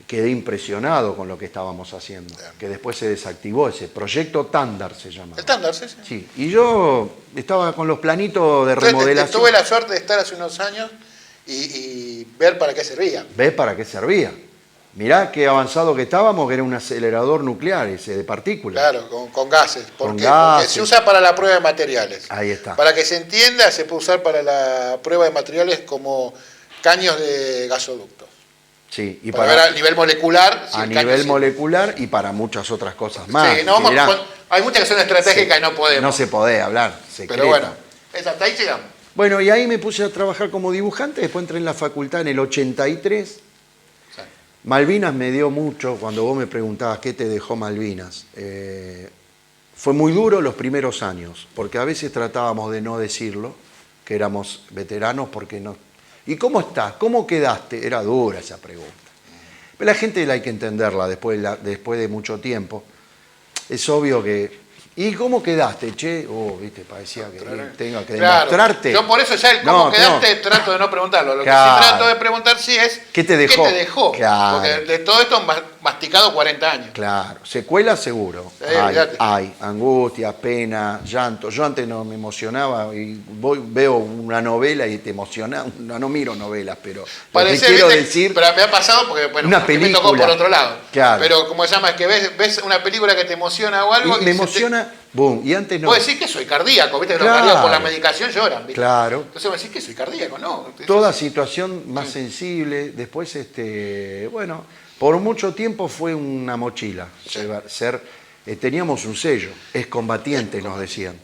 quedé impresionado con lo que estábamos haciendo, que después se desactivó ese proyecto Tándar se llama. El Tándar, sí. Sí, y yo estaba con los planitos de remodelación. Tuve la suerte de estar hace unos años y ver para qué servía. ¿Ves para qué servía? Mirá qué avanzado que estábamos, que era un acelerador nuclear ese de partículas. Claro, con gases. ¿Por qué? Gases. Porque se usa para la prueba de materiales. Ahí está. Para que se entienda, se puede usar para la prueba de materiales como caños de gasoductos. Sí, y para ver a nivel molecular. A nivel molecular y para muchas otras cosas más. Sí, no, hay muchas que son estratégicas y no podemos. No se puede hablar, secreta. Pero bueno, hasta ahí llegamos. Bueno, y ahí me puse a trabajar como dibujante, después entré en la facultad en el 83. Sí. Malvinas me dio mucho, cuando vos me preguntabas qué te dejó Malvinas. Fue muy duro los primeros años, porque a veces tratábamos de no decirlo, que éramos veteranos, porque no... ¿Y cómo estás? ¿Cómo quedaste? Era dura esa pregunta. Pero la gente hay que entenderla después de mucho tiempo. Es obvio que... ¿Y cómo quedaste, che? Viste, parecía que tengo que demostrarte. Yo por eso ya el cómo quedaste trato de no preguntarlo. Lo que sí trato de preguntar sí es... ¿Qué te dejó? ¿Qué te dejó? Claro. Porque de todo esto masticado 40 años. Claro. Secuelas seguro. Hay. Angustia, pena, llanto. Yo antes no me emocionaba y veo una novela y te emociona. No miro novelas, pero parece, quiero decir... Pero me ha pasado porque, bueno, una película, me tocó por otro lado. Claro. Pero como se llama, es que ves una película que te emociona o algo... Y me emociona... Boom, y antes no. Vos decís que soy cardíaco, ¿viste? Claro. Los cardíacos por la medicación lloran, ¿viste? Claro. Entonces me decís que soy cardíaco, ¿no? Toda situación más sensible. Después, bueno, por mucho tiempo fue una mochila. Sí. Teníamos un sello, excombatiente nos decían.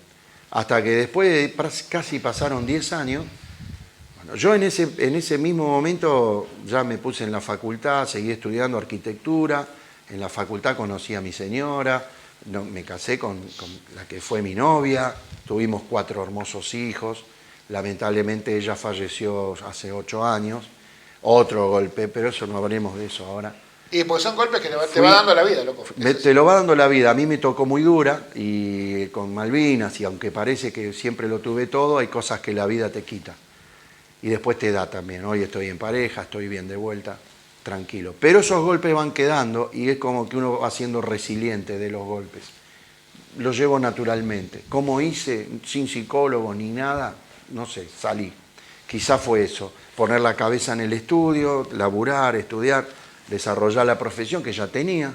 Hasta que después casi pasaron 10 años. Bueno, yo en ese mismo momento ya me puse en la facultad, seguí estudiando arquitectura. En la facultad conocí a mi señora. No, me casé con la que fue mi novia, tuvimos 4 hermosos hijos, lamentablemente ella falleció hace 8 años, otro golpe, pero eso no hablaremos de eso ahora. Y pues son golpes que te va dando la vida, loco. Te lo va dando la vida, a mí me tocó muy dura y con Malvinas, y aunque parece que siempre lo tuve todo, hay cosas que la vida te quita y después te da también. Hoy estoy en pareja, estoy bien de vuelta. Tranquilo. Pero esos golpes van quedando y es como que uno va siendo resiliente de los golpes. Lo llevo naturalmente. ¿Cómo hice? Sin psicólogo ni nada, no sé, salí. Quizá fue eso, poner la cabeza en el estudio, laburar, estudiar, desarrollar la profesión que ya tenía.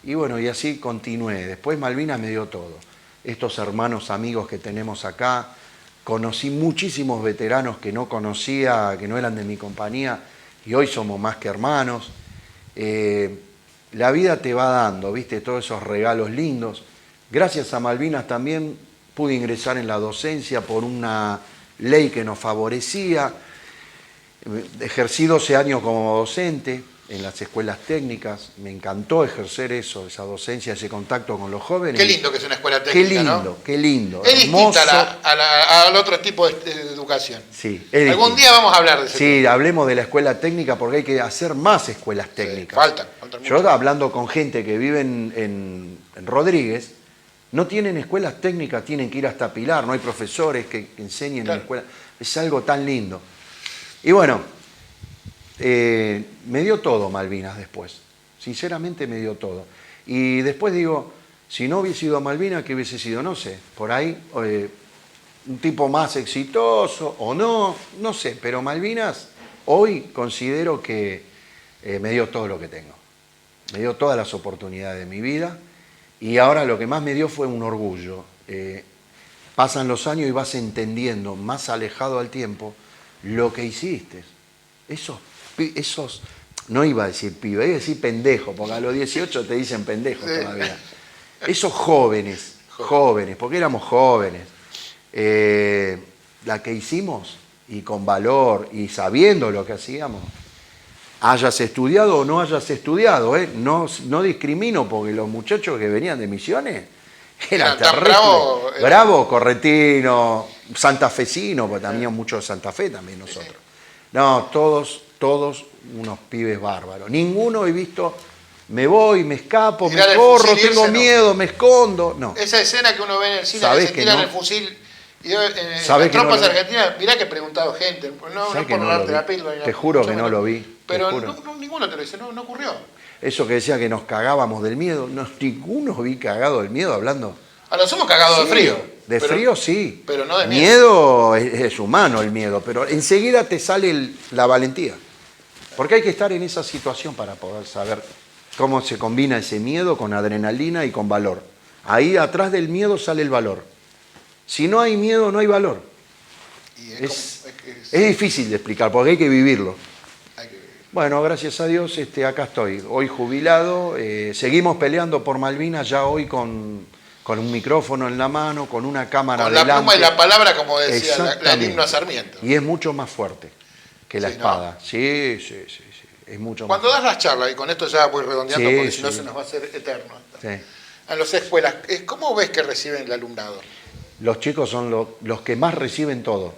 Y bueno, y así continué. Después Malvinas me dio todo. Estos hermanos amigos que tenemos acá, conocí muchísimos veteranos que no conocía, que no eran de mi compañía, y hoy somos más que hermanos. La vida te va dando, ¿viste? Todos esos regalos lindos. Gracias a Malvinas también pude ingresar en la docencia por una ley que nos favorecía. Ejercí 12 años como docente en las escuelas técnicas. Me encantó ejercer eso, esa docencia, ese contacto con los jóvenes. Qué lindo que es una escuela técnica, qué lindo, ¿no? Qué lindo. Es distinta al otro tipo de educación. Sí, algún día vamos a hablar de eso. Sí, hablemos de la escuela técnica porque hay que hacer más escuelas técnicas. Sí, faltan Yo hablando con gente que vive en Rodríguez, no tienen escuelas técnicas, tienen que ir hasta Pilar, no hay profesores que enseñen en escuelas. Es algo tan lindo. Y bueno, me dio todo Malvinas después. Sinceramente me dio todo. Y después digo, si no hubiese sido Malvinas, ¿qué hubiese sido? No sé, por ahí un tipo más exitoso o no, no sé. Pero Malvinas hoy considero que me dio todo lo que tengo. Me dio todas las oportunidades de mi vida. Y ahora lo que más me dio fue un orgullo. Pasan los años y vas entendiendo, más alejado al tiempo, lo que hiciste. Esos no iba a decir pibe, iba a decir pendejo, porque a los 18 te dicen pendejo todavía. Esos jóvenes, porque éramos jóvenes, la que hicimos, y con valor, y sabiendo lo que hacíamos, hayas estudiado o no hayas estudiado, no discrimino, porque los muchachos que venían de Misiones eran terribles. Bravo, correntino, santafesino, porque también muchos de Santa Fe también nosotros. No, todos unos pibes bárbaros. Ninguno he visto, me voy, me escapo, me corro, tengo miedo, me escondo. No. Esa escena que uno ve en el cine, que se tiran el fusil. Y en las tropas argentinas, mirá que he preguntado gente, no por darte la píldora. Te juro que no lo vi. Pero juro. ninguno te lo dice, no ocurrió. Eso que decía que nos cagábamos del miedo, no, ninguno vi cagado del miedo hablando. A los somos cagados de Sí, frío. De pero- frío sí. pero no de miedo. Es humano el miedo, pero enseguida te sale la valentía. Porque hay que estar en esa situación para poder saber cómo se combina ese miedo con adrenalina y con valor. Ahí atrás del miedo sale el valor. Si no hay miedo, no hay valor. Y Es difícil de explicar porque hay que vivirlo. hay que- Bueno, gracias a Dios acá estoy, hoy jubilado, seguimos peleando por Malvinas ya hoy con un micrófono en la mano, con una cámara Con la delante. pluma y la palabra, como decía el Exactamente. himno a Sarmiento. Y es mucho más fuerte que la Sí, ¿no? espada. Sí, es mucho Cuando más das las charlas, y con esto ya voy redondeando Sí, porque si no sí. se nos va a hacer eterno. fuerte. Sí. En las escuelas, ¿cómo ves que reciben el alumnado? Los chicos son los que más reciben todo,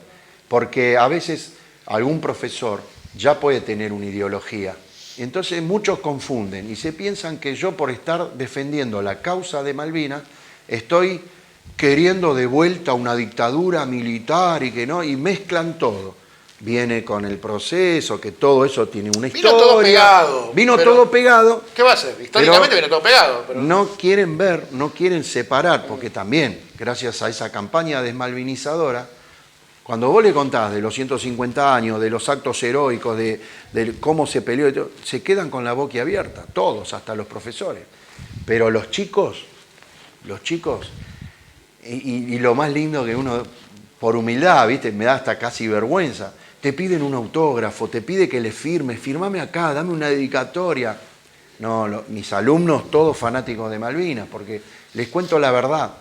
porque a veces algún profesor ya puede tener una ideología. Entonces muchos confunden y se piensan que yo por estar defendiendo la causa de Malvinas estoy queriendo de vuelta una dictadura militar y que no, y mezclan todo. Viene con el proceso, que todo eso tiene una Vino historia. todo pegado, Vino pero- todo pegado. ¿Qué va a ser? Históricamente viene todo pegado. Pero... No quieren ver, no quieren separar, porque también, gracias a esa campaña desmalvinizadora, cuando vos le contás de los 150 años, de los actos heroicos, de cómo se peleó, y todo, se quedan con la boca abierta, todos, hasta los profesores. Pero los chicos, y lo más lindo que uno, por humildad, ¿viste? Me da hasta casi vergüenza, te piden un autógrafo, te pide que le firmes, firmame acá, dame una dedicatoria. No, mis alumnos, todos fanáticos de Malvinas, porque les cuento la verdad.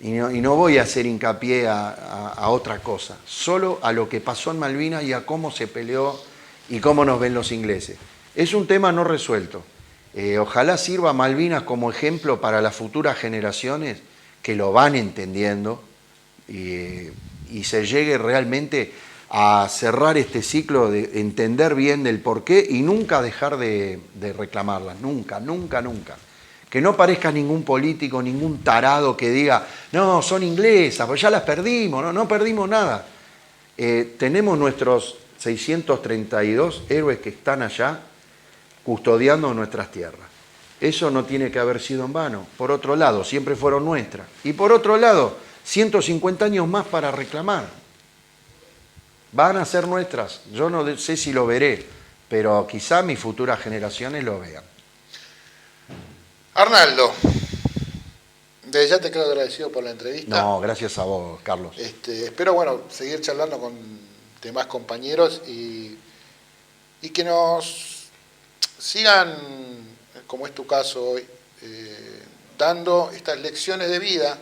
Y no voy a hacer hincapié a otra cosa, solo a lo que pasó en Malvinas y a cómo se peleó y cómo nos ven los ingleses. Es un tema no resuelto. Ojalá sirva Malvinas como ejemplo para las futuras generaciones que lo van entendiendo y se llegue realmente a cerrar este ciclo de entender bien del porqué y nunca dejar de reclamarlas, nunca. Que no parezca ningún político, ningún tarado que diga, no, son inglesas, pues ya las perdimos, no perdimos nada. Tenemos nuestros 632 héroes que están allá custodiando nuestras tierras. Eso no tiene que haber sido en vano. Por otro lado, siempre fueron nuestras. Y por otro lado, 150 años más para reclamar. Van a ser nuestras. Yo no sé si lo veré, pero quizá mis futuras generaciones lo vean. Arnaldo, desde ya te quedo agradecido por la entrevista. No, gracias a vos, Carlos. Espero, bueno, seguir charlando con demás compañeros y que nos sigan, como es tu caso hoy, dando estas lecciones de vida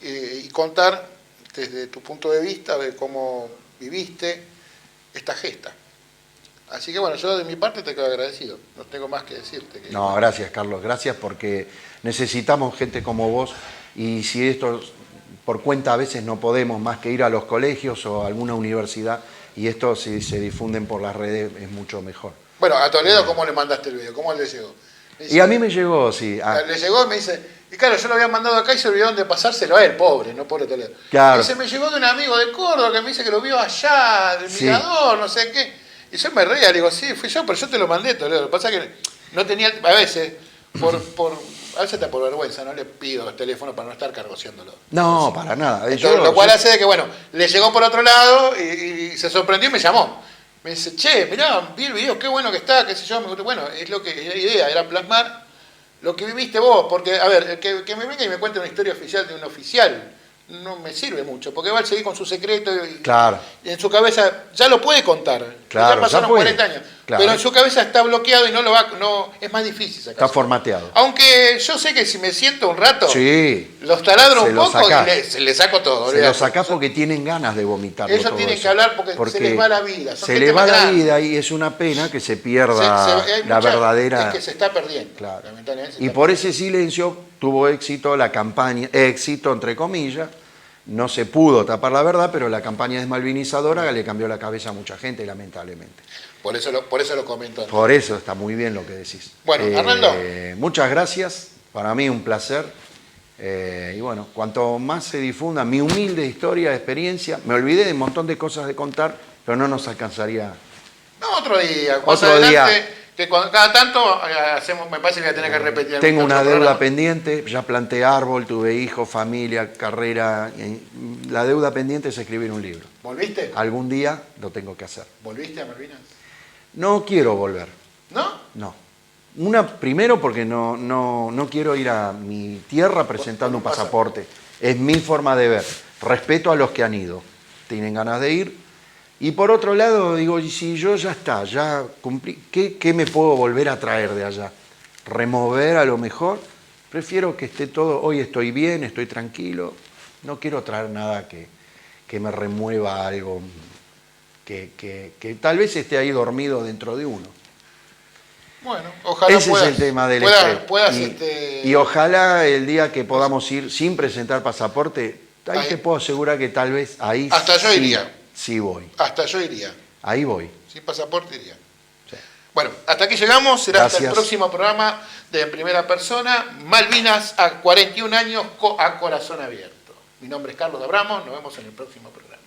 y contar desde tu punto de vista de cómo viviste esta gesta. Así que bueno, yo de mi parte te quedo agradecido, no tengo más que decirte. No, gracias, Carlos, gracias porque necesitamos gente como vos y si esto por cuenta a veces no podemos más que ir a los colegios o a alguna universidad y esto si se difunden por las redes es mucho mejor. Bueno, a Toledo, ¿cómo le mandaste el video? ¿Cómo le llegó? Dice, Y a mí me llegó, sí. Le llegó y me dice, y claro, yo lo había mandado acá y se olvidaron de pasárselo a él, pobre, no pobre Toledo. Claro. Dice, me llegó de un amigo de Córdoba que me dice que lo vio allá, del Sí. Mirador, no sé qué. Y yo me reía, le digo, sí, fui yo, pero yo te lo mandé, Toledo. Lo que pasa es que no tenía, a veces, a veces está por vergüenza, no le pido el teléfono para no estar cargoseándolo. No, para nada. Entonces, lo cual hace de que, bueno, le llegó por otro lado y se sorprendió y me llamó. Me dice, che, mirá, vi el video, qué bueno que está, qué sé yo. Bueno, es lo que la idea, era plasmar lo que viviste vos. Porque, a ver, que me venga y me cuente una historia oficial de un oficial no me sirve mucho, porque va a seguir con su secreto y, Claro. y en su cabeza ya lo puede contar. Claro, ya pasaron ya puede. 40 años. Claro. Pero en su cabeza está bloqueado y no es más difícil sacar. Está formateado. Aunque yo sé que si me siento un rato, Sí. los taladro Se un lo poco sacás. y le saco todo. Se olvidate. lo sacás porque tienen ganas de vomitarlo. Ellos todo tienen eso. que hablar porque se les va la vida, son Se gente les va más la grande. vida y es una pena que se pierda Hay la mucha- verdadera. Es que se está perdiendo. Claro. Lamentablemente se Y está por ese silencio tuvo éxito la campaña, éxito entre comillas, no se pudo tapar la verdad, pero la campaña desmalvinizadora le cambió la cabeza a mucha gente, lamentablemente. Por eso lo comento. Por eso está muy bien lo que decís. Bueno, Arnaldo. Muchas gracias, para mí un placer. Y bueno, cuanto más se difunda mi humilde historia, experiencia, me olvidé de un montón de cosas de contar, pero no nos alcanzaría No, otro día. Más Otro adelante, día. que cada tanto hacemos, me parece que voy a tener que repetir. Tengo algún una otro deuda programa. pendiente, ya planté árbol, tuve hijos, familia, carrera. La deuda pendiente es escribir un libro. ¿Volviste? Algún día lo tengo que hacer. ¿Volviste a Malvinas? No quiero volver, ¿No? no. Primero porque no quiero ir a mi tierra presentando un pasaporte. Es mi forma de ver. Respeto a los que han ido. Tienen ganas de ir. Y por otro lado, digo, y si yo ya está, ya cumplí, ¿qué me puedo volver a traer de allá? ¿Remover a lo mejor? Prefiero que esté todo, hoy estoy bien, estoy tranquilo. No quiero traer nada que me remueva algo que tal vez esté ahí dormido dentro de uno. Bueno, ojalá Ese es el tema del estrés. Y ojalá el día que podamos ir sin presentar pasaporte, ahí te puedo asegurar que tal vez ahí hasta yo iría. Sí voy. Hasta yo iría. Ahí voy. Sin pasaporte iría. Sí. Bueno, hasta aquí llegamos. Será hasta el Gracias. próximo programa de En Primera Persona. Malvinas a 41 años a corazón abierto. Mi nombre es Carlos de Abramo. Nos vemos en el próximo programa.